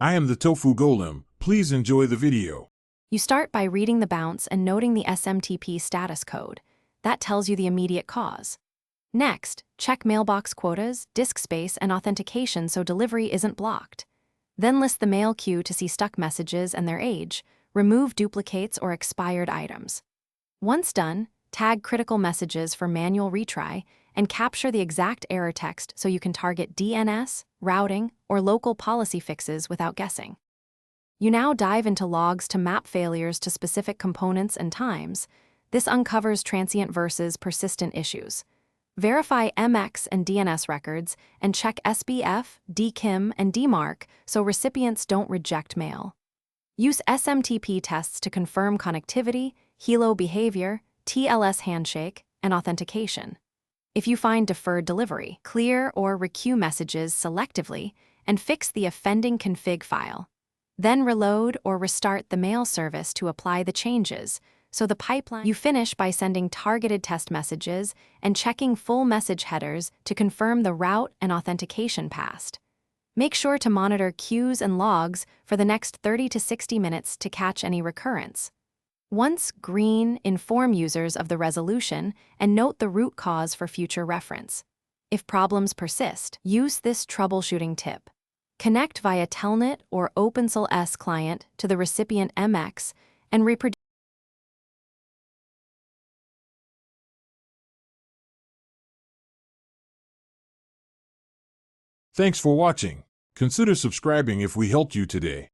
I am the Tofu Golem. Please enjoy the video. You start by reading the bounce and noting the SMTP status code. That tells you the immediate cause. Next, check mailbox quotas, disk space, and authentication so delivery isn't blocked. Then list the mail queue to see stuck messages and their age, remove duplicates or expired items. Once done, tag critical messages for manual retry and capture the exact error text so you can target DNS, routing, or local policy fixes without guessing. You now dive into logs to map failures to specific components and times. This uncovers transient versus persistent issues. Verify MX and DNS records and check SBF, DKIM, and DMARC so recipients don't reject mail. Use SMTP tests to confirm connectivity, helo behavior, TLS handshake, and authentication. If you find deferred delivery, clear or requeue messages selectively and fix the offending config file. Then reload or restart the mail service to apply the changes, so the pipeline. You finish by sending targeted test messages and checking full message headers to confirm the route and authentication passed. Make sure to monitor queues and logs for the next 30 to 60 minutes to catch any recurrence. Once green, inform users of the resolution and note the root cause for future reference. If problems persist, use this troubleshooting tip. Connect via Telnet or OpenSLS client to the recipient MX and reproduce. Thanks for watching. Consider subscribing if we helped you today.